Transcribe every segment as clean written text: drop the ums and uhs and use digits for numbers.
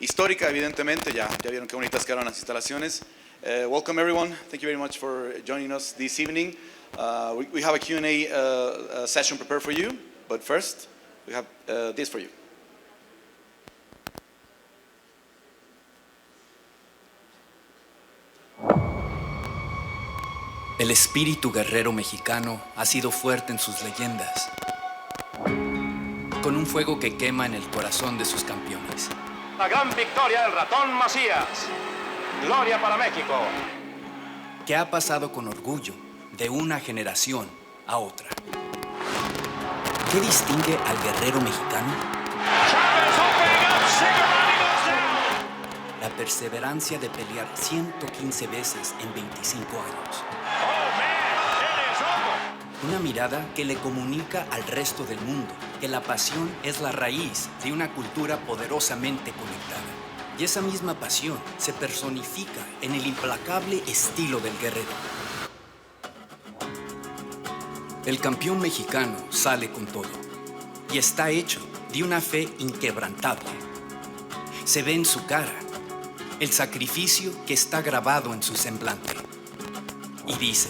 Histórica, evidentemente, ya vieron qué bonitas quedaron las instalaciones. Welcome everyone, thank you very much for joining us this evening. We have a Q&A session prepared for you, but first we have this for you. El espíritu guerrero mexicano ha sido fuerte en sus leyendas, con un fuego que quema en el corazón de sus campeones. La gran victoria del ratón Macías. Gloria para México. Que ha pasado con orgullo de una generación a otra. ¿Qué distingue al guerrero mexicano? La perseverancia de pelear 115 veces en 25 años. Una mirada que le comunica al resto del mundo que la pasión es la raíz de una cultura poderosamente conectada. Y esa misma pasión se personifica en el implacable estilo del guerrero. El campeón mexicano sale con todo y está hecho de una fe inquebrantable. Se ve en su cara el sacrificio que está grabado en su semblante y dice: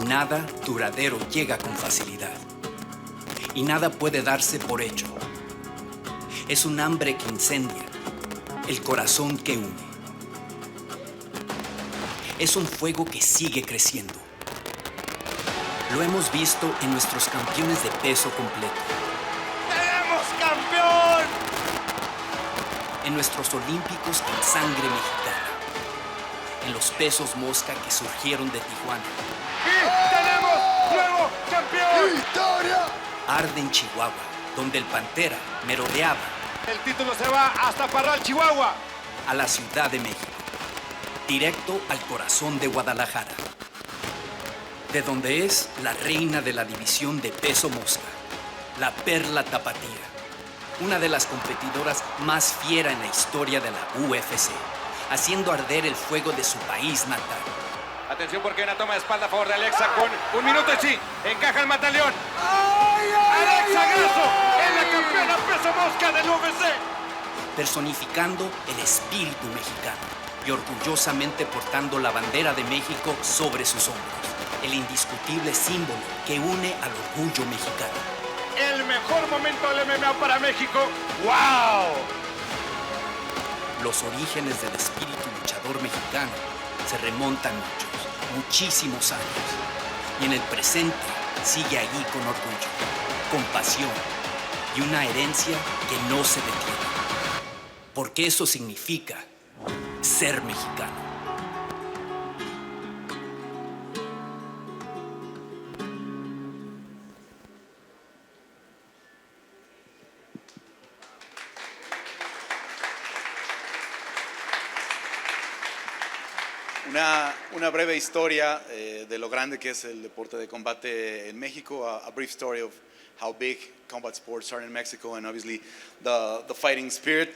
nada duradero llega con facilidad y nada puede darse por hecho. Es un hambre que incendia, el corazón que une. Es un fuego que sigue creciendo. Lo hemos visto en nuestros campeones de peso completo. ¡Tenemos campeón! En nuestros olímpicos con sangre mexicana. En los pesos mosca que surgieron de Tijuana. ¡Y tenemos nuevo campeón! ¡Victoria! Arde en Chihuahua, donde el Pantera merodeaba. El título se va hasta Parral, Chihuahua. A la Ciudad de México, directo al corazón de Guadalajara, de donde es la reina de la división de peso mosca, la Perla Tapatía, una de las competidoras más fiera en la historia de la UFC, haciendo arder el fuego de su país natal. Atención porque hay una toma de espalda a favor de Alexa con 1 minuto y sí, encaja el mataleón. Alexa Grasso es la campeona peso mosca del UFC. Personificando el espíritu mexicano y orgullosamente portando la bandera de México sobre sus hombros. El indiscutible símbolo que une al orgullo mexicano. El mejor momento del MMA para México. ¡Wow! Los orígenes del espíritu luchador mexicano se remontan muchísimos años. Y en el presente sigue allí con orgullo, con pasión y una herencia que no se detiene. Porque eso significa ser mexicano. Una breve historia de lo grande que es el deporte de combate en México. A brief story of how big combat sports are in Mexico and obviously the fighting spirit.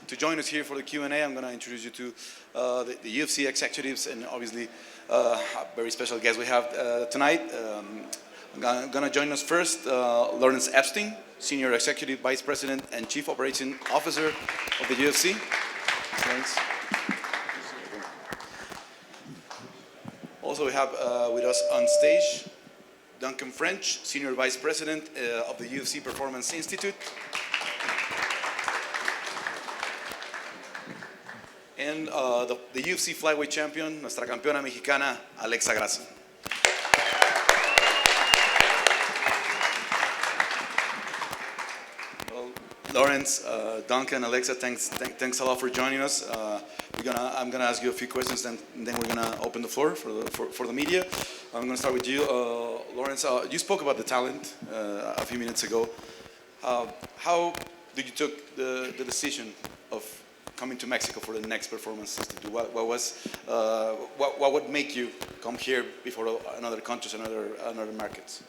To join us here for the Q&A, I'm going to introduce you to the UFC executives and obviously a very special guest we have tonight. Going to join us first, Lawrence Epstein, Senior Executive Vice President and Chief Operating Officer of the UFC. Lawrence. Also, we have with us on stage Duncan French, Senior Vice President of the UFC Performance Institute. And the UFC Flyweight Champion, nuestra campeona mexicana, Alexa Grasso. Well, Lawrence, Duncan, Alexa, thanks a lot for joining us. I'm gonna ask you a few questions, and then we're gonna open the floor for the media. I'm gonna start with you, Lawrence. You spoke about the talent a few minutes ago. How did you took the decision of coming to Mexico for the next Performance Institute? What would make you come here before another countries and other markets?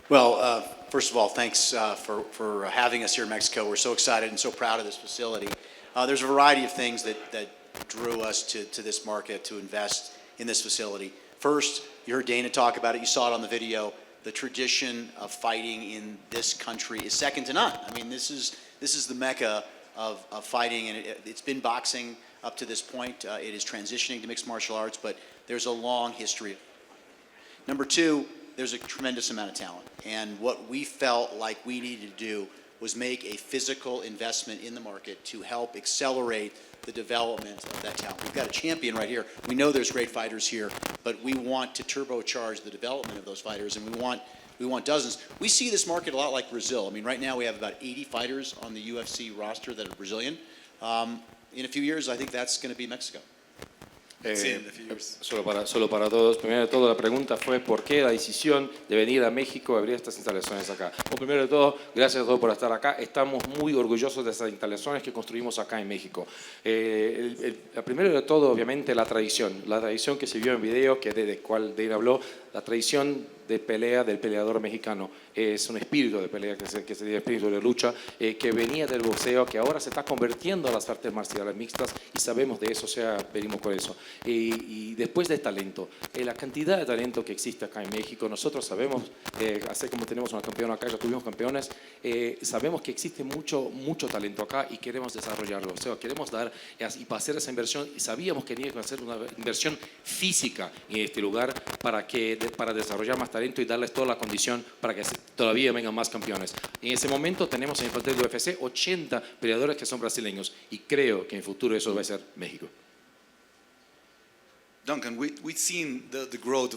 Well, first of all, thanks for having us here in Mexico. We're so excited and so proud of this facility. There's a variety of things that drew us to this market to invest in this facility. First, you heard Dana talk about it. You saw it on the video. The tradition of fighting in this country is second to none. I mean, this is the mecca of fighting, and it's been boxing up to this point. It is transitioning to mixed martial arts, but there's a long history. Number two, there's a tremendous amount of talent, and what we felt like we needed to do was make a physical investment in the market to help accelerate the development of that talent. We've got a champion right here. We know there's great fighters here, but we want to turbocharge the development of those fighters, and we want dozens. We see this market a lot like Brazil. I mean, right now we have about 80 fighters on the UFC roster that are Brazilian. In a few years, I think that's going to be Mexico. Solo para todos. Primero de todo, la pregunta fue ¿por qué la decisión de venir a México a abrir estas instalaciones acá? Bueno, primero de todo, gracias a todos por estar acá. Estamos muy orgullosos de estas instalaciones que construimos acá en México. Primero de todo, obviamente, la tradición que se vio en video, que de cual Dave habló, la tradición de pelea del peleador mexicano. Es un espíritu de pelea, que sería espíritu de lucha, que venía del boxeo, que ahora se está convirtiendo a las artes marciales mixtas, y sabemos de eso, o sea, venimos con eso. Y después de talento, la cantidad de talento que existe acá en México, nosotros sabemos, así como tenemos una campeona acá, ya tuvimos campeones, sabemos que existe mucho talento acá y queremos desarrollarlo. O sea, queremos dar y para hacer esa inversión, sabíamos que teníamos que hacer una inversión física en este lugar para desarrollar más talento y darles toda la condición para que todavía vengan más campeones. En ese momento tenemos en el plantel de UFC 80 peleadores que son brasileños, y creo que en el futuro eso va a ser México. Duncan, we've seen the growth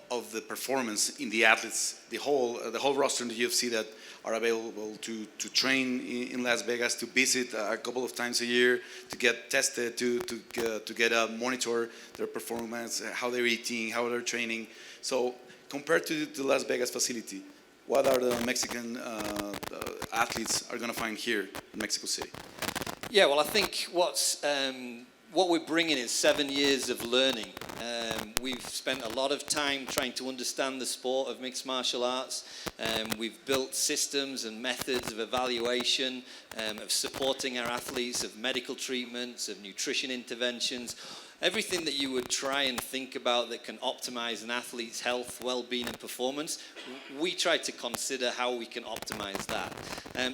of the performance in the athletes, the whole roster in the UFC that are available to train in Las Vegas, to visit a couple of times a year, to get tested, to get a monitor their performance, how they're eating, how they're training. So compared to the Las Vegas facility, what are the Mexican athletes are going to find here in Mexico City? Yeah, well, I think what we're bringing is 7 years of learning. We've spent a lot of time trying to understand the sport of mixed martial arts. We've built systems and methods of evaluation, of supporting our athletes, of medical treatments, of nutrition interventions. Everything that you would try and think about that can optimize an athlete's health, well-being and performance, we try to consider how we can optimize that.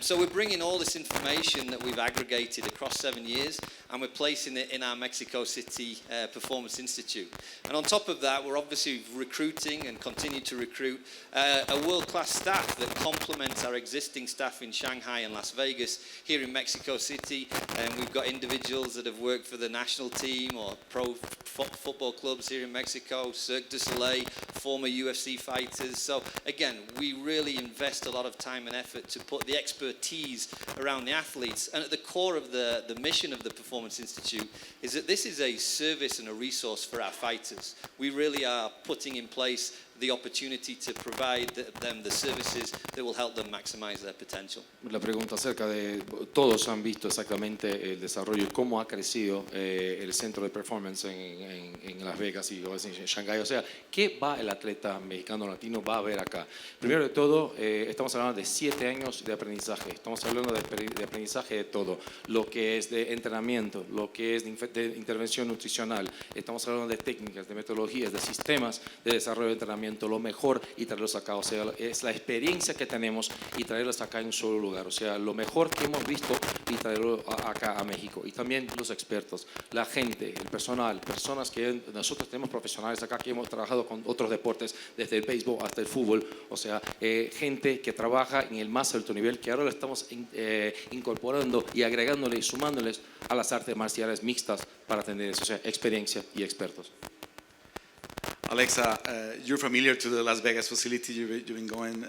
So we're bringing all this information that we've aggregated across 7 years, and we're placing it in our Mexico City Performance Institute. And on top of that, we're obviously recruiting and continue to recruit a world-class staff that complements our existing staff in Shanghai and Las Vegas. Here in Mexico City, we've got individuals that have worked for the national team or pro football clubs here in Mexico, Cirque du Soleil, former UFC fighters. So again, we really invest a lot of time and effort to put the expertise around the athletes. And at the core of the mission of the Performance Institute is that this is a service and a resource for our fighters. We really are putting in place the opportunity to provide them the services that will help them maximize their potential. La pregunta acerca de todos han visto exactamente el desarrollo y cómo ha crecido el centro de performance en Las Vegas y en Shanghái. O sea, ¿qué va el atleta mexicano latino va a ver acá? Primero de todo, estamos hablando de 7 años de aprendizaje. Estamos hablando de aprendizaje de todo, lo que es de entrenamiento, lo que es de intervención nutricional. Estamos hablando de técnicas, de metodologías, de sistemas de desarrollo de entrenamiento, lo mejor, y traerlos acá. O sea, es la experiencia que tenemos y traerlos acá en un solo lugar. O sea, lo mejor que hemos visto y traerlo acá a México. Y también los expertos, la gente, el personal, personas que nosotros tenemos profesionales acá que hemos trabajado con otros deportes, desde el béisbol hasta el fútbol. O sea, gente que trabaja en el más alto nivel, que ahora lo estamos incorporando y agregándole y sumándoles a las artes marciales mixtas para tener eso, o sea, experiencia y expertos. Alexa, you're familiar to the Las Vegas facility. You've been going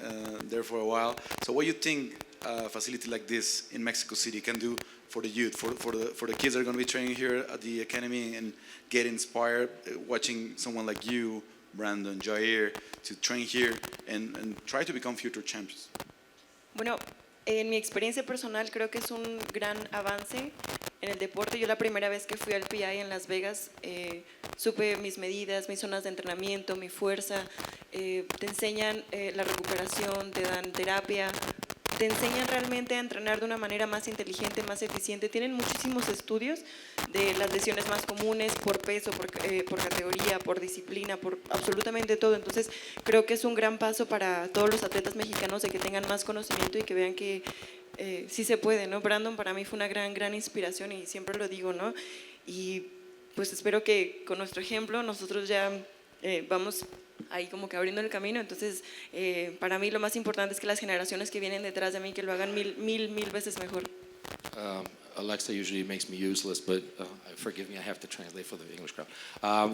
there for a while. So what do you think a facility like this in Mexico City can do for the youth, for the kids that are going to be training here at the academy and get inspired watching someone like you, Brandon, Jair, to train here and try to become future champions? Bueno, en mi experiencia personal creo que es un gran avance en el deporte. Yo la primera vez que fui al PI en Las Vegas supe mis medidas, mis zonas de entrenamiento, mi fuerza. Te enseñan la recuperación, te dan terapia, te enseñan realmente a entrenar de una manera más inteligente, más eficiente. Tienen muchísimos estudios de las lesiones más comunes por peso, por categoría, por disciplina, por absolutamente todo. Entonces creo que es un gran paso para todos los atletas mexicanos de que tengan más conocimiento y que vean que sí se puede, ¿no? Brandon para mí fue una gran inspiración y siempre lo digo, ¿no? Y pues espero que con nuestro ejemplo nosotros ya vamos ahí como que abriendo el camino. Entonces, para mí lo más importante es que las generaciones que vienen detrás de mí que lo hagan mil veces mejor. Alexa usually makes me useless, but forgive me, I have to translate for the English crowd.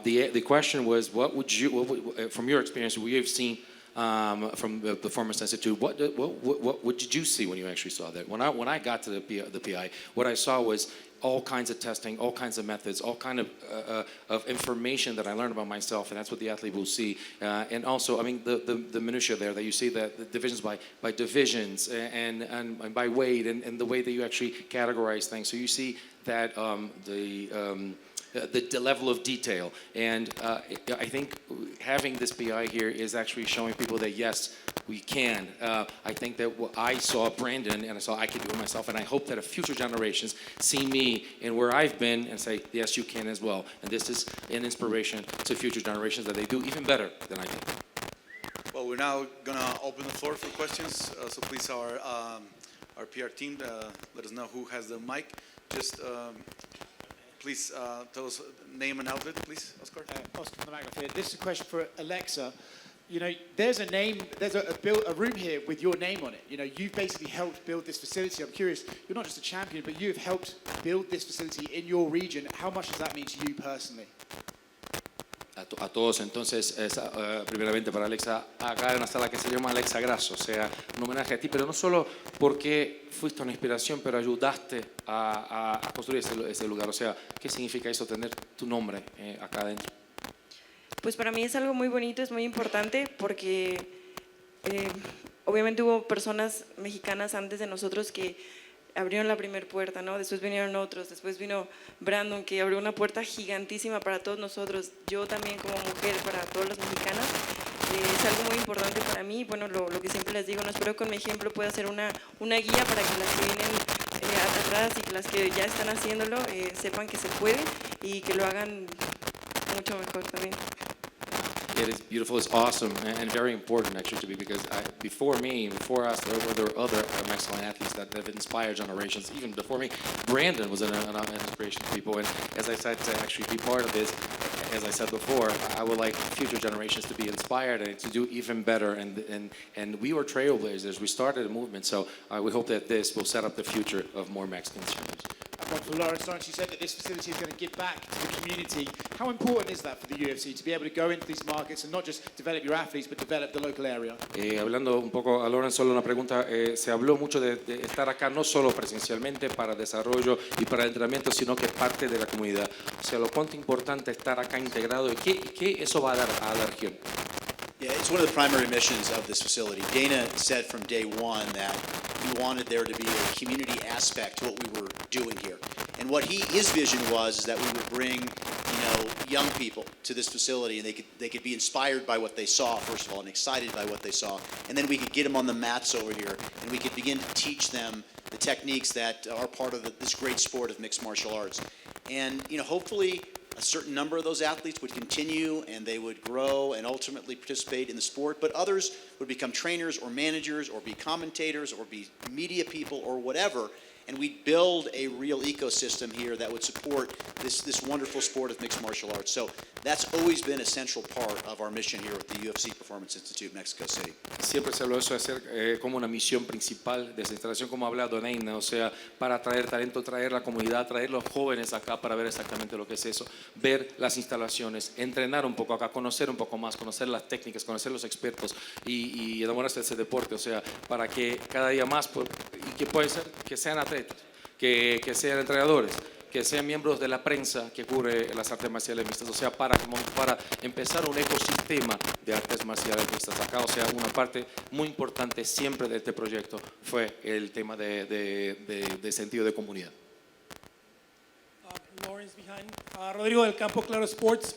The question was, from your experience, what you've seen from the Performance Institute, what did you see when you actually saw that? When I got to the PI, what I saw was all kinds of testing, all kinds of methods, all kind of information that I learned about myself, and that's what the athlete will see. And also, I mean, the minutia there that you see, the divisions by divisions and by weight, and the way that you actually categorize things. So you see that the level of detail. And I think having this PI here is actually showing people that yes, we can. I think that I saw Brandon and I saw I could do it myself, and I hope that future generations see me and where I've been and say, yes, you can as well. And this is an inspiration to future generations that they do even better than I did. Well, we're now going to open the floor for questions. So please, our PR team, let us know who has the mic. Just please tell us name and outlet, please, Oscar. Oscar from the microphone. This is a question for Alexa. You know, there's a room here with your name on it. You know, you've basically helped build this facility. I'm curious, you're not just a champion, but you've helped build this facility in your region. How much does that mean to you personally? A todos, entonces, primeramente para Alexa, acá hay una sala que se llama Alexa Grasso, o sea, un homenaje a ti, pero no solo porque fuiste una inspiración, pero ayudaste a construir ese lugar, o sea, ¿qué significa eso, tener tu nombre acá adentro? Pues para mí es algo muy bonito, es muy importante porque obviamente hubo personas mexicanas antes de nosotros que abrieron la primera puerta, ¿no? Después vinieron otros, después vino Brandon que abrió una puerta gigantísima para todos nosotros, yo también como mujer, para todos los mexicanos. Es algo muy importante para mí, bueno, lo que siempre les digo, no espero que con mi ejemplo pueda ser una guía para que las que vienen atrás y que las que ya están haciéndolo sepan que se puede y que lo hagan mucho mejor también. It is beautiful, it's awesome, and very important actually to me, because before me, before us, there were other Mexican athletes that have inspired generations. Even before me, Brandon was an inspiration to people, and as I said, to actually be part of this, as I said before, I would like future generations to be inspired and to do even better, and we were trailblazers, we started a movement, so we hope that this will set up the future of more Mexican champions. For Lawrence, you said that this facility is going to give back to the community. How important is that for the UFC to be able to go into these markets and not just develop your athletes, but develop the local area? Hablando un poco a Lawrence, solo una pregunta. Se habló mucho de estar acá no solo presencialmente para desarrollo y para entrenamiento, sino que es parte de la comunidad. O sea, lo cuánto importante estar acá integrado y qué eso va a dar a la región. Yeah, it's one of the primary missions of this facility. Dana said from day one that he wanted there to be a community aspect to what we were doing here. And what his vision was is that we would bring, young people to this facility, and they could be inspired by what they saw, first of all, and excited by what they saw. And then we could get them on the mats over here, and we could begin to teach them the techniques that are part of this great sport of mixed martial arts. And, hopefully a certain number of those athletes would continue and they would grow and ultimately participate in the sport, but others would become trainers or managers or be commentators or be media people or whatever, and we'd build a real ecosystem here that would support this wonderful sport of mixed martial arts. So that's always been a central part of our mission here at the UFC Performance Institute, Mexico City. Siempre se habló de eso de ser como una misión principal de esa instalación, como ha hablado Neina, o sea, para traer talento, traer la comunidad, traer los jóvenes acá para ver exactamente lo que es eso, ver las instalaciones, entrenar un poco acá, conocer un poco más, conocer las técnicas, conocer los expertos y enamorarse de ese deporte, o sea, para que cada día más, y que puede ser que sean atletas, que sean entrenadores, que sean miembros de la prensa que cubre las artes marciales mixtas, o sea, para empezar un ecosistema de artes marciales mixtas acá, o sea, una parte muy importante siempre de este proyecto fue el tema de sentido de comunidad. Lawrence behind. Rodrigo del Campo, Claro Sports.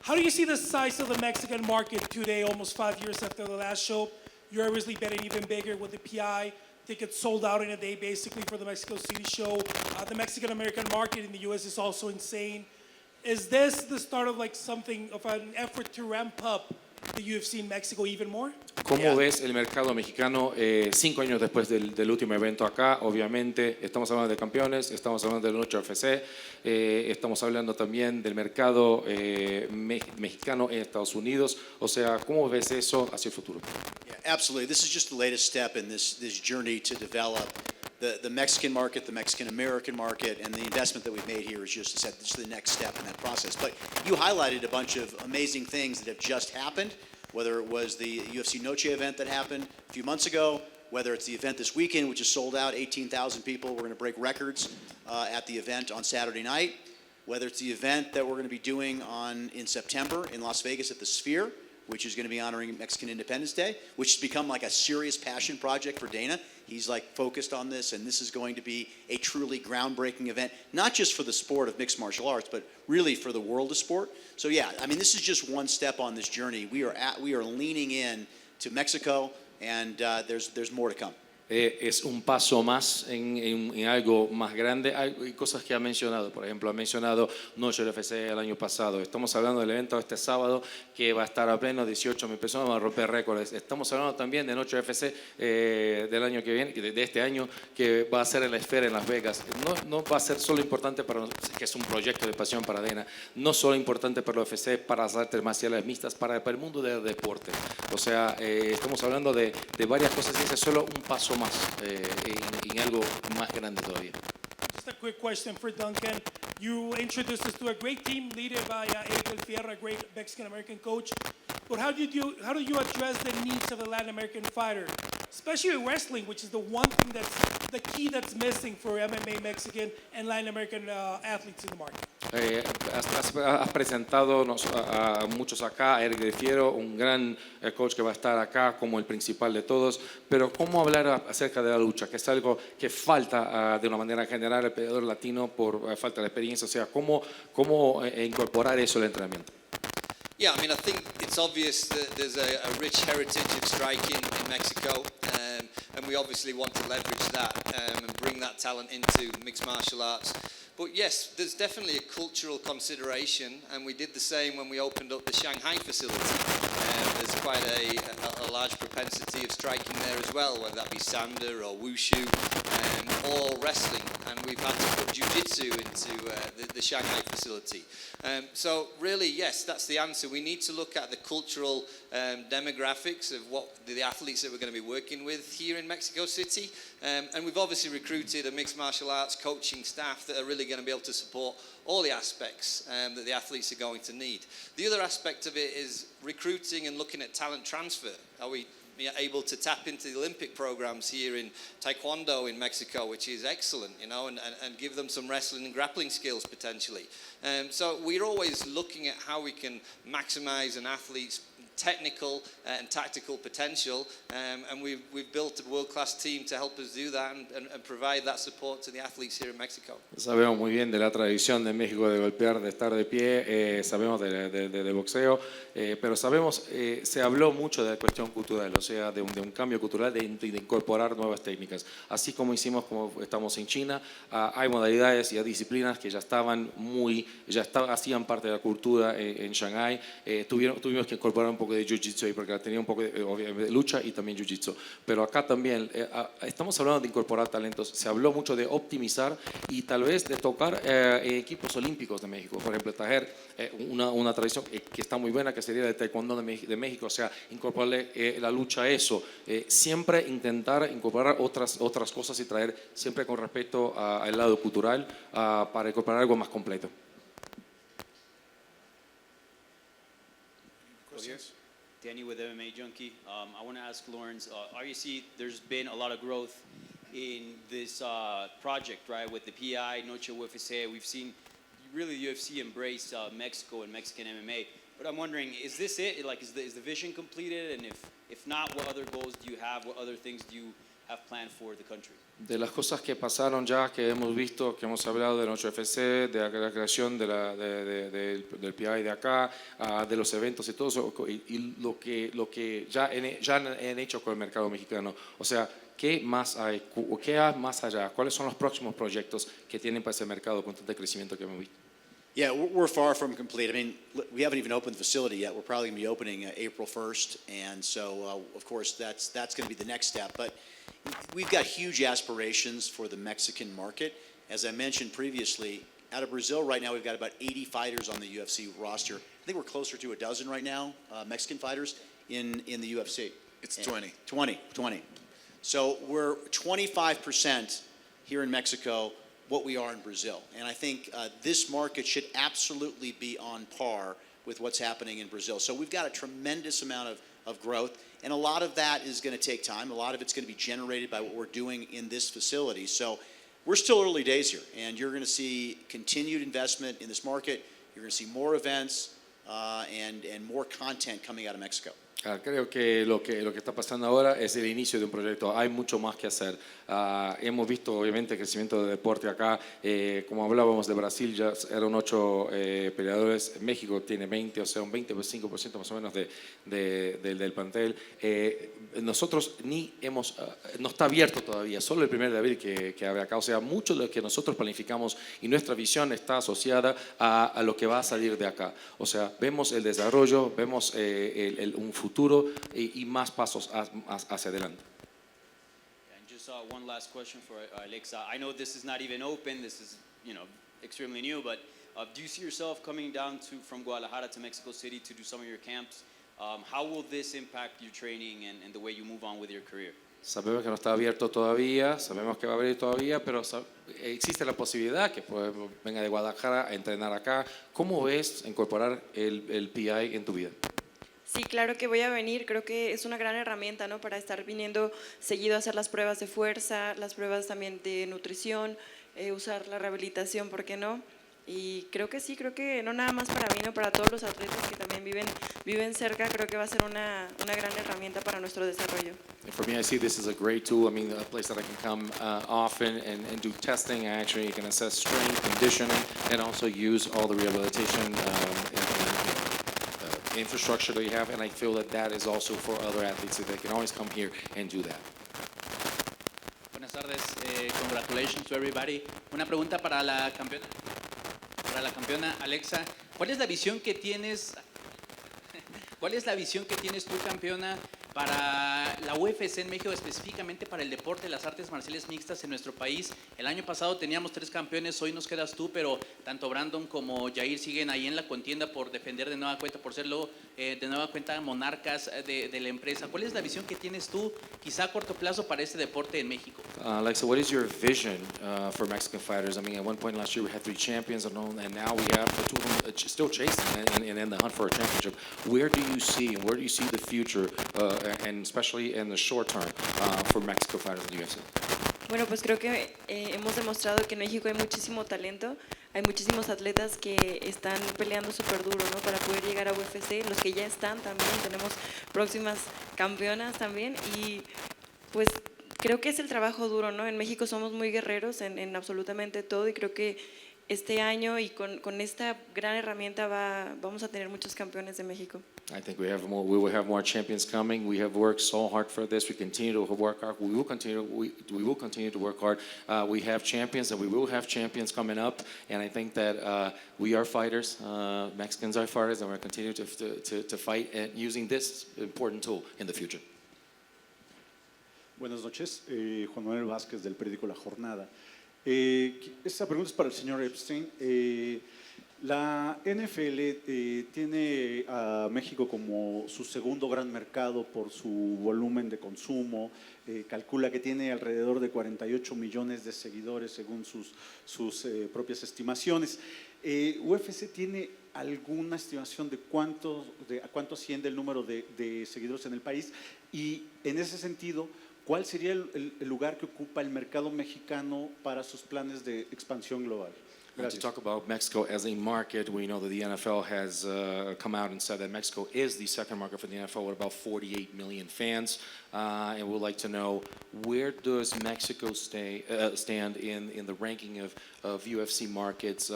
How do you see the size of the Mexican market today, almost 5 years after the last show? You're obviously betting even bigger with the PI. Tickets sold out in a day, basically, for the Mexico City show. The Mexican-American market in the U.S. is also insane. Is this the start of something of an effort to ramp up the UFC in Mexico even more? ¿Cómo ves el mercado mexicano 5 años después del último evento acá? Obviamente, estamos hablando de campeones, estamos hablando del Noche UFC, estamos hablando también del mercado mexicano en Estados Unidos. O sea, ¿cómo ves eso hacia el futuro? Yeah, absolutely. This is just the latest step in this journey to develop the Mexican market, the Mexican-American market, and the investment that we've made here is just to set this the next step in that process. But you highlighted a bunch of amazing things that have just happened, whether it was the UFC Noche event that happened a few months ago, whether it's the event this weekend, which is sold out, 18,000 people. We're going to break records at the event on Saturday night, whether it's the event that we're going to be doing in September in Las Vegas at the Sphere, which is going to be honoring Mexican Independence Day, which has become like a serious passion project for Dana. He's like focused on this, and this is going to be a truly groundbreaking event, not just for the sport of mixed martial arts, but really for the world of sport. So yeah, I mean, this is just one step on this journey. We are leaning in to Mexico, and there's more to come. Es un paso más en algo más grande. Hay cosas que ha mencionado, por ejemplo, ha mencionado Noche del UFC el año pasado. Estamos hablando del evento este sábado que va a estar a pleno, 18,000 personas, va a romper récords. Estamos hablando también de Noche del UFC del año que viene, de este año, que va a ser en la esfera en Las Vegas. No va a ser solo importante para nosotros, que es un proyecto de pasión para Dana, no solo importante para la UFC, para las artes marciales mixtas, para el mundo del deporte. O sea, estamos hablando de varias cosas y ese es solo un paso más en algo más grande todavía. Just a quick question for Duncan. You introduced us to a great team led by Eric El Fierro, a great Mexican-American coach. But how do you address the needs of the Latin American fighter, especially in wrestling, which is the one thing the key that's missing for MMA Mexican and Latin American athletes in the market? Has presentado a muchos acá, a Eric El Fierro, un gran coach que va a estar acá como el principal de todos, pero ¿cómo hablar acerca de la lucha? Que es algo que falta de una manera general al peleador latino por falta de experiencia, o sea, ¿cómo incorporar eso al entrenamiento? Yeah, I mean, I think it's obvious that there's a rich heritage of striking in Mexico, and we obviously want to leverage that and bring that talent into mixed martial arts. But yes, there's definitely a cultural consideration, and we did the same when we opened up the Shanghai facility. There's quite a large propensity of striking there as well, whether that be Sanda or Wushu or wrestling. And we've had to put jiu-jitsu into the Shanghai facility. So really, yes, that's the answer. We need to look at the cultural demographics of what the athletes that we're going to be working with here in Mexico City. And we've obviously recruited a mixed martial arts coaching staff that are really going to be able to support all the aspects that the athletes are going to need. The other aspect of it is recruiting and looking at talent transfer. Are we able to tap into the Olympic programs here in Taekwondo in Mexico, which is excellent, you know, and give them some wrestling and grappling skills potentially. So we're always looking at how we can maximize an athlete's technical and tactical potential, and we've built a world-class team to help us do that and provide that support to the athletes here in Mexico. Sabemos muy bien de la tradición de México de golpear, de estar de pie, sabemos de boxeo, pero sabemos, se habló mucho de la cuestión cultural, o sea, de un cambio cultural, de incorporar nuevas técnicas. Así como hicimos, como estamos en China, hay modalidades y disciplinas que ya hacían parte de la cultura en Shanghái. Tuvimos que incorporar un poco de jiu-jitsu ahí porque tenía un poco de lucha y también jiu-jitsu. Pero acá también estamos hablando de incorporar talentos. Se habló mucho de optimizar y tal vez de tocar equipos olímpicos de México. Por ejemplo, traer una tradición que está muy buena, que sería el taekwondo de México. O sea, incorporarle la lucha a eso. Siempre intentar incorporar otras cosas y traer siempre con respeto al lado cultural para incorporar algo más completo. Danny with MMA Junkie. I want to ask Lawrence, obviously there's been a lot of growth in this project, right, with the PI, Noche UFC. We've seen really the UFC embrace Mexico and Mexican MMA. But I'm wondering, is this it? Like, is the vision completed? And if not, what other goals do you have? What other things do you have planned for the country? De las cosas que pasaron ya, que hemos visto, que hemos hablado de Noche UFC, de la creación del PI de acá, de los eventos y todo eso, y lo que ya han hecho con el mercado mexicano. O sea, ¿qué más hay? ¿Qué hay más allá? ¿Cuáles son los próximos proyectos que tienen para ese mercado con tanto crecimiento que hemos visto? Yeah, we're far from complete. I mean, we haven't even opened the facility yet. We're probably going to be opening April 1st, and so, of course, that's going to be the next step. But we've got huge aspirations for the Mexican market. As I mentioned previously, out of Brazil right now, we've got about 80 fighters on the UFC roster. I think we're closer to a dozen right now, Mexican fighters in the UFC. It's 20. 20. So we're 25% here in Mexico what we are in Brazil. And I think this market should absolutely be on par with what's happening in Brazil. So we've got a tremendous amount of growth, and a lot of that is going to take time. A lot of it's going to be generated by what we're doing in this facility. So we're still early days here, and you're going to see continued investment in this market. You're going to see more events and more content coming out of Mexico. Creo que lo que está pasando ahora es el inicio de un proyecto. Hay mucho más que hacer. Hemos visto obviamente el crecimiento del deporte acá. Como hablábamos de Brasil, ya eran 8 peleadores. México tiene 20, o sea, un 25% más o menos del plantel. Nosotros no está abierto todavía, solo el 1 de abril que abre acá. O sea, mucho de lo que nosotros planificamos y nuestra visión está asociada a lo que va a salir de acá. O sea, vemos el desarrollo, vemos un futuro y más pasos hacia adelante. And just one last question for Alexa. I know this is not even open. This is, extremely new. But do you see yourself coming down from Guadalajara to Mexico City to do some of your camps? How will this impact your training and the way you move on with your career? Sabemos que no está abierto todavía, sabemos que va a abrir todavía, pero existe la posibilidad que venga de Guadalajara a entrenar acá. ¿Cómo ves incorporar el PI en tu vida? Sí, claro que voy a venir, creo que es una gran herramienta, ¿no? Para estar viniendo seguido a hacer las pruebas de fuerza, las pruebas también de nutrición, usar la rehabilitación, ¿por qué no? Y creo que sí, creo que no nada más para mí, no, para todos los atletas que también viven cerca, creo que va a ser una gran herramienta para nuestro desarrollo. And for me, I see this as a great tool. I mean, a place that I can come often and do testing. I actually can assess strength, conditioning, and also use all the rehabilitation infrastructure that you have, and I feel that is also for other athletes, that they can always come here and do that. Buenas tardes, congratulations to everybody. Una pregunta para la campeona Alexa. ¿Cuál es la visión que tienes tú, campeona, para la UFC en México, específicamente para el deporte de las artes marciales mixtas en nuestro país? El año pasado teníamos 3 campeones, hoy nos quedas tú, pero tanto Brandon como Jair siguen ahí en la contienda por defender de nueva cuenta, por serlo de nueva cuenta monarcas de la empresa. ¿Cuál es la visión que tienes tú, quizá a corto plazo, para este deporte en México? Alexa, what is your vision for Mexican fighters? I mean, at one point last year we had 3 champions, and now we have 2 of them still chasing and in the hunt for a championship. Where do you see the future, and especially in the short term, for Mexico fighters in the UFC? Bueno, pues creo que hemos demostrado que en México hay muchísimo talento, hay muchísimos atletas que están peleando súper duro, ¿no? Para poder llegar a UFC, los que ya están también, tenemos próximas campeonas también, y pues creo que es el trabajo duro, ¿no? En México somos muy guerreros en absolutamente todo, y creo que este año y con esta gran herramienta vamos a tener muchos campeones de México. I think we will have more champions coming. We have worked so hard for this. We continue to work hard. We will continue to work hard. We have champions, and we will have champions coming up. And I think that we are fighters. Mexicans are fighters, and we're continuing to fight and using this important tool in the future. Buenas noches, Juan Manuel Vázquez del periódico La Jornada. Esta pregunta es para el señor Epstein. La NFL tiene a México como su segundo gran mercado por su volumen de consumo. Calcula que tiene alrededor de 48 millones de seguidores según sus propias estimaciones. ¿UFC tiene alguna estimación de a cuánto asciende el número de seguidores en el país? Y en ese sentido, ¿cuál sería el lugar que ocupa el mercado mexicano para sus planes de expansión global? To talk about Mexico as a market, we know that the NFL has come out and said that Mexico is the second market for the NFL with about 48 million fans. And we'd like to know, where does Mexico stand in the ranking of UFC markets?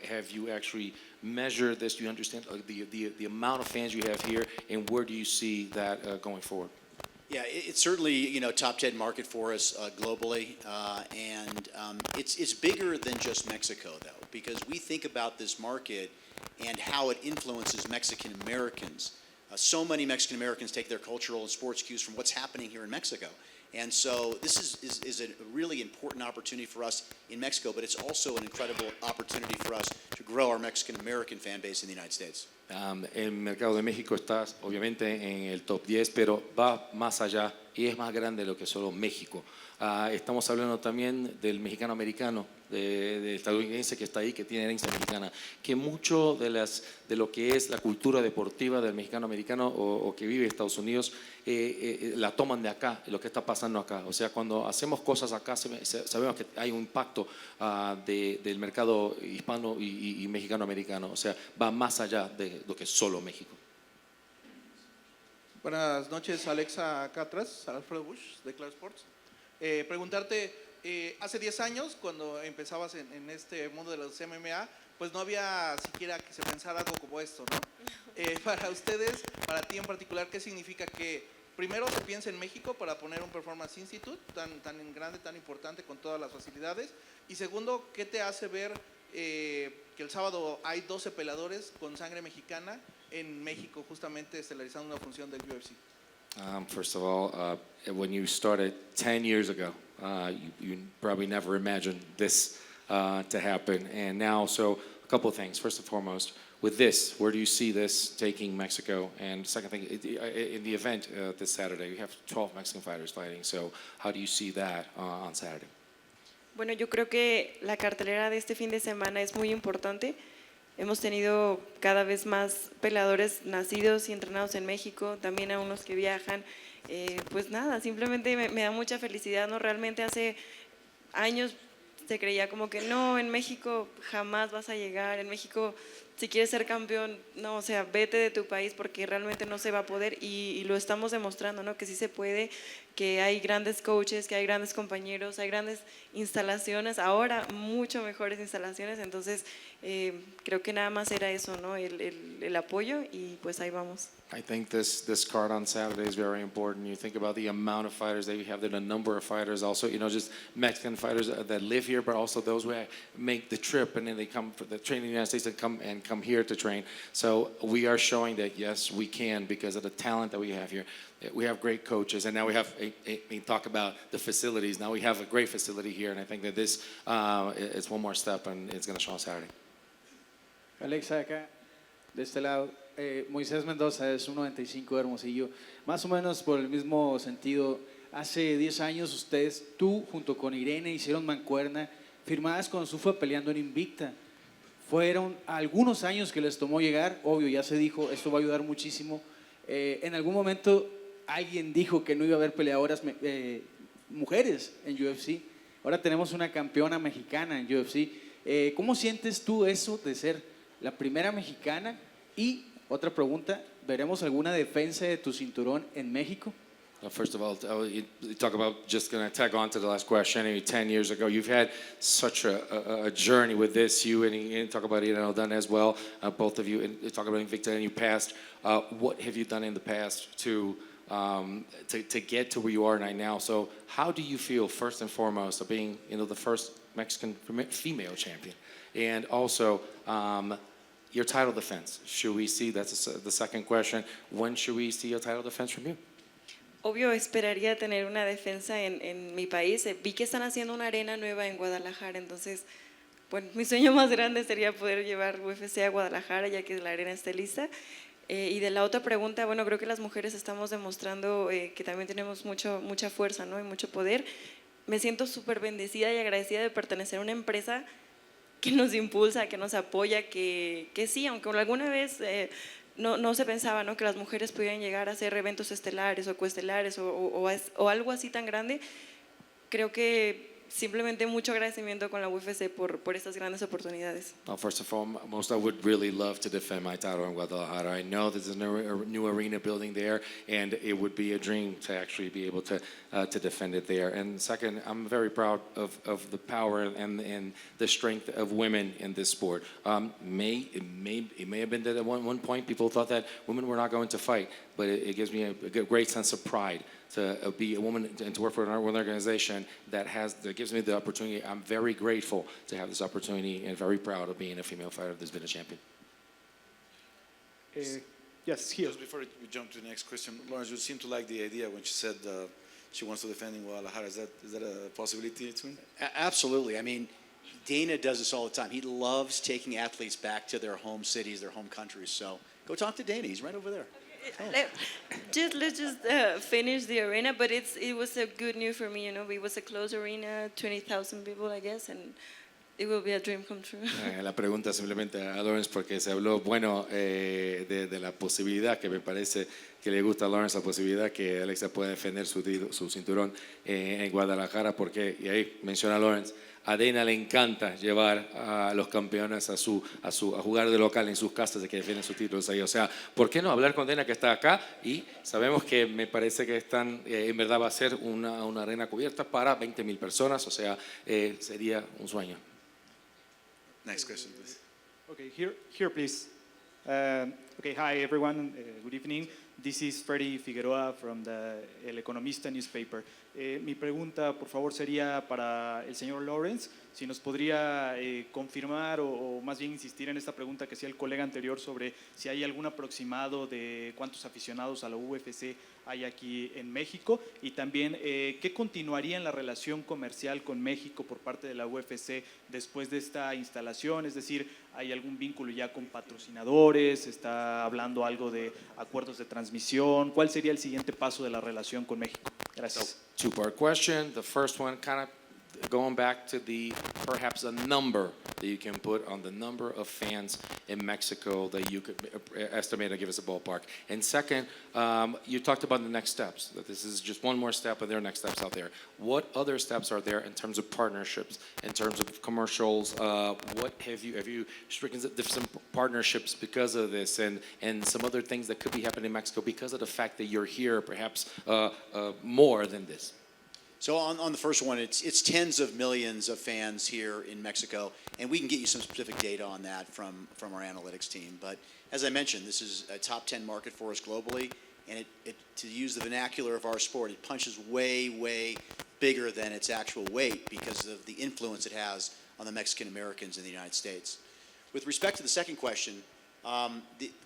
Have you actually measured this? Do you understand the amount of fans you have here, and where do you see that going forward? Yeah, it's certainly, you know, top 10 market for us globally, and it's bigger than just Mexico, though, because we think about this market and how it influences Mexican Americans. So many Mexican Americans take their cultural and sports cues from what's happening here in Mexico. And so this is a really important opportunity for us in Mexico, but it's also an incredible opportunity for us to grow our Mexican American fan base in the United States. El mercado de México está obviamente en el top 10, pero va más allá y es más grande de lo que solo México. Estamos hablando también del mexicano americano, del estadounidense que está ahí, que tiene herencia mexicana, que mucho de lo que es la cultura deportiva del mexicano americano o que vive en Estados Unidos la toman de acá, lo que está pasando acá. O sea, cuando hacemos cosas acá, sabemos que hay un impacto del mercado hispano y mexicano americano. O sea, va más allá de lo que es solo México. Buenas noches, Alexa acá atrás, Alfredo Bush de Claro Sports. Preguntarte, hace 10 años, cuando empezabas en este mundo de los MMA, pues no había siquiera que se pensara algo como esto, ¿no? Para ustedes, para ti en particular, ¿qué significa que primero se piense en México para poner un Performance Institute tan grande, tan importante, con todas las facilidades? Y segundo, ¿qué te hace ver que el sábado hay 12 peleadores con sangre mexicana en México, justamente estelarizando una función del UFC? First of all, when you started 10 years ago, you probably never imagined this to happen. And now, so a couple of things. First and foremost, with this, where do you see this taking Mexico? And second thing, in the event this Saturday, we have 12 Mexican fighters fighting. So how do you see that on Saturday? Bueno, yo creo que la cartelera de este fin de semana es muy importante. Hemos tenido cada vez más peleadores nacidos y entrenados en México, también a unos que viajan. Pues nada, simplemente me da mucha felicidad, ¿no? Realmente hace años se creía como que no, en México jamás vas a llegar, en México si quieres ser campeón, no, o sea, vete de tu país porque realmente no se va a poder y lo estamos demostrando, ¿no? Que sí se puede, que hay grandes coaches, que hay grandes compañeros, hay grandes instalaciones, ahora mucho mejores instalaciones, entonces creo que nada más era eso, ¿no? El apoyo y pues ahí vamos. I think this card on Saturday is very important. You think about the amount of fighters that we have, the number of fighters, also, you know, just Mexican fighters that live here, but also those who make the trip and then they come for the training in the United States and come here to train. So we are showing that yes, we can because of the talent that we have here. We have great coaches, and now we have. We talk about the facilities. Now we have a great facility here, and I think that this is one more step, and it's going to show on Saturday. Alexa, acá, de este lado. Moisés Mendoza es 1.95 de Hermosillo, más o menos por el mismo sentido. Hace 10 años ustedes, tú junto con Irene, hicieron mancuerna, firmadas con Sufa peleando en Invicta. Fueron algunos años que les tomó llegar, obvio, ya se dijo, esto va a ayudar muchísimo. En algún momento alguien dijo que no iba a haber peleadoras mujeres en UFC. Ahora tenemos una campeona mexicana en UFC. ¿Cómo sientes tú eso de ser la primera mexicana? Y otra pregunta, ¿veremos alguna defensa de tu cinturón en México? First of all, you talk about, just going to tag on to the last question, 10 years ago, you've had such a journey with this, you and talk about it and done as well, both of you, and talk about Invicta in your past. What have you done in the past to get to where you are right now? So how do you feel, first and foremost, of being, you know, the first Mexican female champion? And also, your title defense, should we see, that's the second question, when should we see a title defense from you? Obvio, esperaría tener una defensa en mi país. Vi que están haciendo una arena nueva en Guadalajara, entonces, bueno, mi sueño más grande sería poder llevar UFC a Guadalajara, ya que la arena esté lista. Y de la otra pregunta, bueno, creo que las mujeres estamos demostrando que también tenemos mucha fuerza, ¿no? Y mucho poder. Me siento súper bendecida y agradecida de pertenecer a una empresa que nos impulsa, que nos apoya, que sí, aunque alguna vez no se pensaba, ¿no?, que las mujeres pudieran llegar a hacer eventos estelares o coestelares o algo así tan grande, creo que simplemente mucho agradecimiento con la UFC por estas grandes oportunidades. First of all, I would really love to defend my title in Guadalajara. I know there's a new arena building there, and it would be a dream to actually be able to defend it there. And second, I'm very proud of the power and the strength of women in this sport. It may have been that at one point people thought that women were not going to fight, but it gives me a great sense of pride to be a woman and to work for an organization that gives me the opportunity. I'm very grateful to have this opportunity and very proud of being a female fighter that's been a champion. Yes, here. Just before we jump to the next question, Lawrence, you seem to like the idea when she said she wants to defend in Guadalajara. Is that a possibility too? Absolutely. I mean, Dana does this all the time. He loves taking athletes back to their home cities, their home countries. So go talk to Dana. He's right over there. Let's just finish the arena, but it was a good news for me. It was a closed arena, 20,000 people, I guess, and it will be a dream come true. La pregunta simplemente a Lawrence porque se habló, bueno, de la posibilidad que me parece que le gusta a Lawrence, la posibilidad que Alexa pueda defender su cinturón en Guadalajara, porque, y ahí menciona Lawrence, a Dana le encanta llevar a los campeones a jugar de local en sus casas, de que defienden sus títulos ahí. O sea, ¿por qué no hablar con Dana que está acá? Y sabemos que me parece que en verdad va a ser una arena cubierta para 20,000 personas, o sea, sería un sueño. Next question, please. Okay, here please. Okay, hi everyone, good evening. This is Freddy Figueroa from El Economista newspaper. Mi pregunta, por favor, sería para el señor Lawrence, si nos podría confirmar o más bien insistir en esta pregunta que hacía el colega anterior sobre si hay algún aproximado de cuántos aficionados a la UFC hay aquí en México, y también qué continuaría en la relación comercial con México por parte de la UFC después de esta instalación, es decir, ¿hay algún vínculo ya con patrocinadores? ¿Está hablando algo de acuerdos de transmisión? ¿Cuál sería el siguiente paso de la relación con México? Gracias. Two-part question. The first one kind of going back to perhaps a number that you can put on the number of fans in Mexico that you could estimate and give us a ballpark. And second, you talked about the next steps, that this is just one more step and there are next steps out there. What other steps are there in terms of partnerships, in terms of commercials? What have you stricken some partnerships because of this, and some other things that could be happening in Mexico because of the fact that you're here, perhaps more than this? So on the first one, it's tens of millions of fans here in Mexico, and we can get you some specific data on that from our analytics team. But as I mentioned, this is a top 10 market for us globally, and to use the vernacular of our sport, it punches way, way bigger than its actual weight because of the influence it has on the Mexican Americans in the United States. With respect to the second question,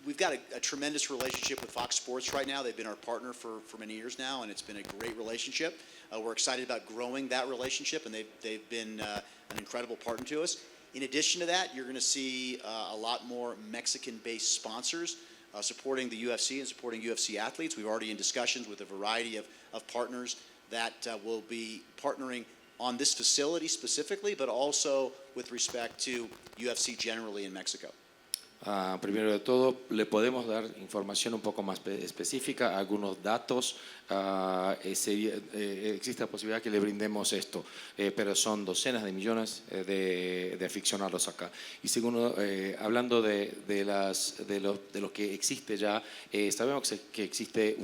we've got a tremendous relationship with Fox Sports right now. They've been our partner for many years now, and it's been a great relationship. We're excited about growing that relationship, and they've been an incredible partner to us. In addition to that, you're going to see a lot more Mexican-based sponsors supporting the UFC and supporting UFC athletes. We're already in discussions with a variety of partners that will be partnering on this facility specifically, but also with respect to UFC generally in Mexico. Primero de todo, le podemos dar información un poco más específica, algunos datos. Existe la posibilidad que le brindemos esto, pero son docenas de millones de aficionados acá. Y segundo, hablando de lo que existe ya, sabemos que existe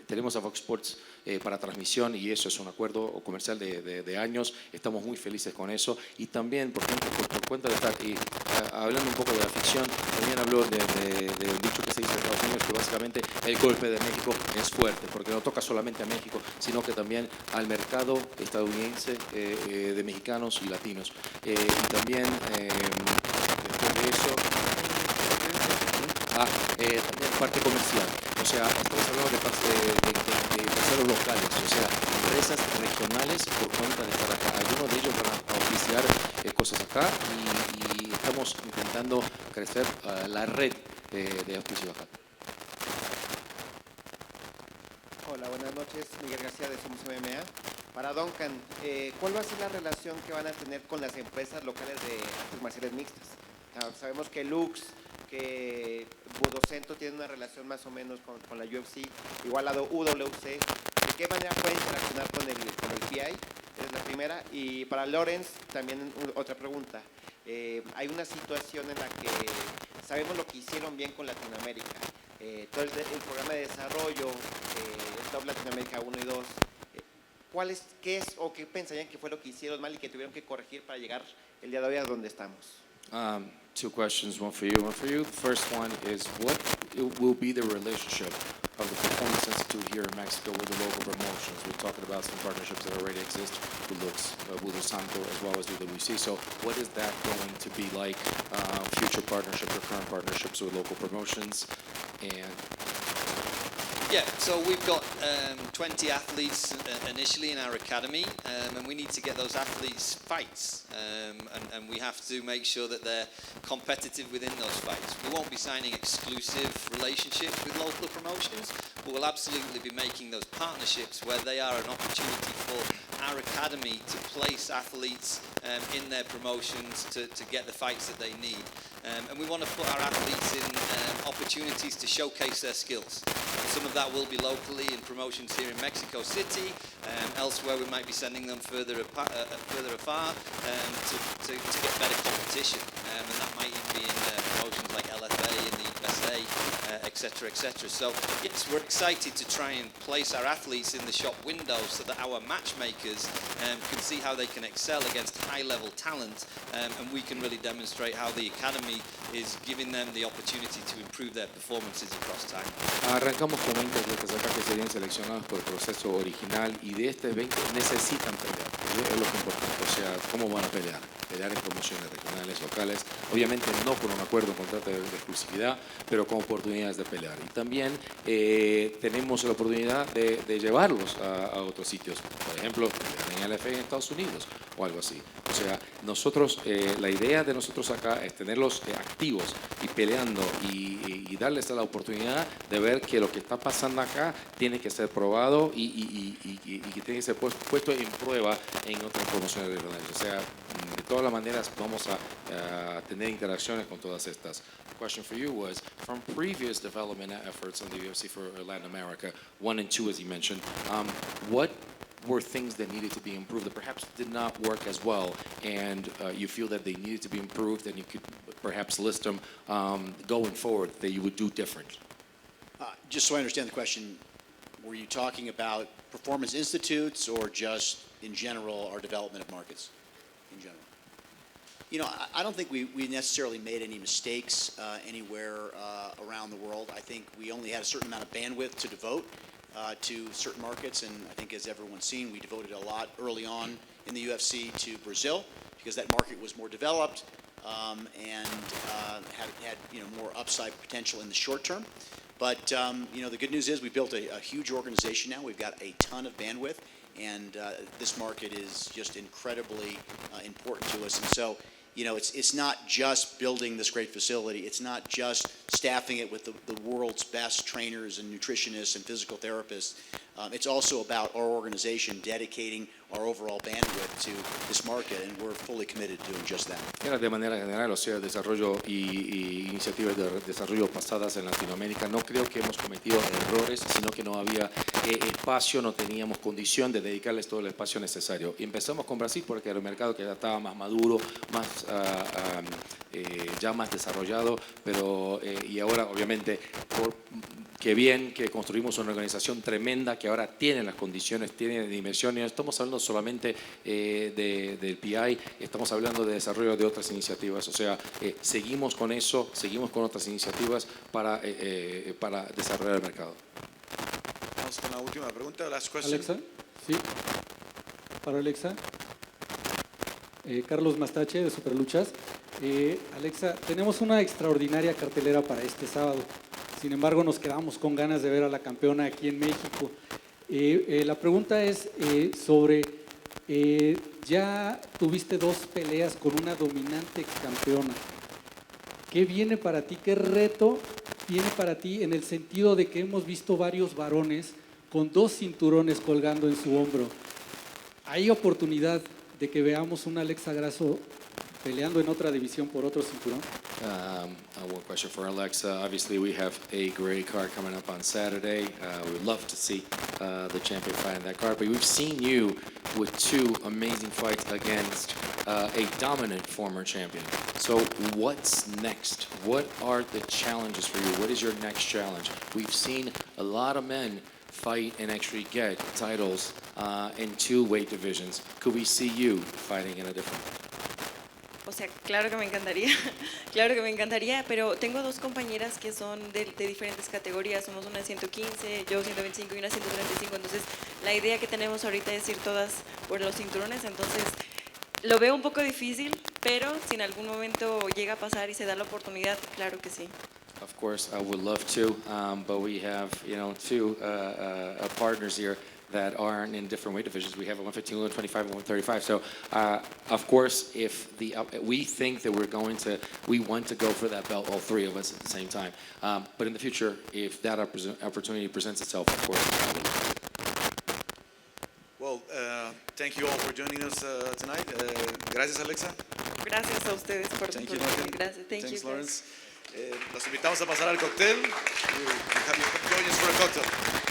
tenemos a Fox Sports para transmisión, y eso es un acuerdo comercial de años. Estamos muy felices con eso, y también por cuenta de estar hablando un poco de la ficción, también habló de un dicho que se dice en Estados Unidos, que básicamente el golpe de México es fuerte, porque no toca solamente a México, sino que también al mercado estadounidense de mexicanos y latinos. Y también después de eso, también parte comercial. O sea, estamos hablando de terceros locales, o sea, empresas regionales por cuenta de estar acá. Algunos de ellos van a oficiar cosas acá, y estamos intentando crecer la red de auspicio acá. Hola, buenas noches. Miguel García de Somos MMA. Para Duncan, ¿cuál va a ser la relación que van a tener con las empresas locales de artes marciales mixtas? Sabemos que Lux, que Budocentro tiene una relación más o menos con la UFC, igual a UWC. ¿De qué manera pueden interaccionar con el PI? Es la primera. Y para Lawrence, también otra pregunta. Hay una situación en la que sabemos lo que hicieron bien con Latinoamérica. Todo el programa de desarrollo, Top Latinoamérica 1 y 2. ¿Qué es o qué pensarían que fue lo que hicieron mal y que tuvieron que corregir para llegar el día de hoy a donde estamos? Two questions, one for you, one for you. The first one is, what will be the relationship of the Performance Institute here in Mexico with the local promotions? We're talking about some partnerships that already exist with Santo as well as UWC. So what is that going to be like, future partnerships or current partnerships with local promotions? And yeah, so we've got 20 athletes initially in our academy, and we need to get those athletes fights, and we have to make sure that they're competitive within those fights. We won't be signing exclusive relationships with local promotions, but we'll absolutely be making those partnerships where they are an opportunity for our academy to place athletes in their promotions to get the fights that they need. And we want to put our athletes in opportunities to showcase their skills. And some of that will be locally in promotions here in Mexico City. Elsewhere we might be sending them further afar to get better competition. And that might even be in promotions like LFA in the USA, etc., etc. So yes, we're excited to try and place our athletes in the shop window so that our matchmakers can see how they can excel against high-level talent, and we can really demonstrate how the academy is giving them the opportunity to improve their performances across time. arrancamos con 20 atletas acá que serían seleccionados por el proceso original, y de este 20 necesitan pelear. Es lo que importa. O sea, ¿cómo van a pelear? Pelear en promociones regionales, locales, obviamente no con un acuerdo, un contrato de exclusividad, pero con oportunidades de pelear. Y también tenemos la oportunidad de llevarlos a otros sitios, por ejemplo, pelear en LFA en Estados Unidos o algo así. O sea, nosotros, la idea de nosotros acá es tenerlos activos y peleando y darles la oportunidad de ver que lo que está pasando acá tiene que ser probado y que tiene que ser puesto en prueba en otras promociones regionales. O sea, de todas las maneras vamos a tener interacciones con todas estas. The question for you was, from previous development efforts on the UFC for Latin America, 1 and 2 as you mentioned, what were things that needed to be improved that perhaps did not work as well, and you feel that they needed to be improved, and you could perhaps list them going forward that you would do different? Just so I understand the question, were you talking about performance institutes or just in general our development of markets in general? You know, I don't think we necessarily made any mistakes anywhere around the world. I think we only had a certain amount of bandwidth to devote to certain markets, and I think as everyone's seen, we devoted a lot early on in the UFC to Brazil because that market was more developed and had more upside potential in the short term. But the good news is we built a huge organization now. We've got a ton of bandwidth, and this market is just incredibly important to us. And so, it's not just building this great facility. It's not just staffing it with the world's best trainers and nutritionists and physical therapists. It's also about our organization dedicating our overall bandwidth to this market, and we're fully committed to doing just that. Era de manera general, o sea, desarrollo y iniciativas de desarrollo pasadas en Latinoamérica, no creo que hemos cometido errores, sino que no había espacio, no teníamos condición de dedicarles todo el espacio necesario. Y empezamos con Brasil porque era un mercado que ya estaba más maduro, ya más desarrollado, pero y ahora obviamente qué bien que construimos una organización tremenda que ahora tiene las condiciones, tiene dimensiones. No estamos hablando solamente del PI, estamos hablando de desarrollo de otras iniciativas. O sea, seguimos con eso, seguimos con otras iniciativas para desarrollar el mercado. Vamos con la última pregunta, last question. Alexa, sí. Para Alexa. Carlos Mastache de Superluchas. Alexa, tenemos una extraordinaria cartelera para este sábado. Sin embargo, nos quedamos con ganas de ver a la campeona aquí en México. La pregunta es sobre, ya tuviste 2 peleas con una dominante excampeona. ¿Qué viene para ti? ¿Qué reto viene para ti en el sentido de que hemos visto varios varones con 2 cinturones colgando en su hombro? ¿Hay oportunidad de que veamos una Alexa Grasso peleando en otra división por otro cinturón? One question for Alexa. Obviously, we have a great card coming up on Saturday. We would love to see the champion fight in that card. But we've seen you with 2 amazing fights against a dominant former champion. So what's next? What are the challenges for you? What is your next challenge? We've seen a lot of men fight and actually get titles in 2 weight divisions. Could we see you fighting in a different? O sea, claro que me encantaría, claro que me encantaría, pero tengo dos compañeras que son de diferentes categorías, somos una de 115, yo 125 y una 135, entonces la idea que tenemos ahorita es ir todas por los cinturones, entonces lo veo un poco difícil, pero si en algún momento llega a pasar y se da la oportunidad, claro que sí. Of course, I would love to, but we have, two partners here that are in different weight divisions. We have a 115, 125, and 135. So, of course, if we think that we want to go for that belt, all three of us at the same time. But in the future, if that opportunity presents itself, of course. Well, thank you all for joining us tonight. Gracias, Alexa. Gracias a ustedes por Thank you, por- Duncan. Gracias, thank Thanks, you. Lawrence. Los invitamos a pasar al cóctel. Join us for a cocktail.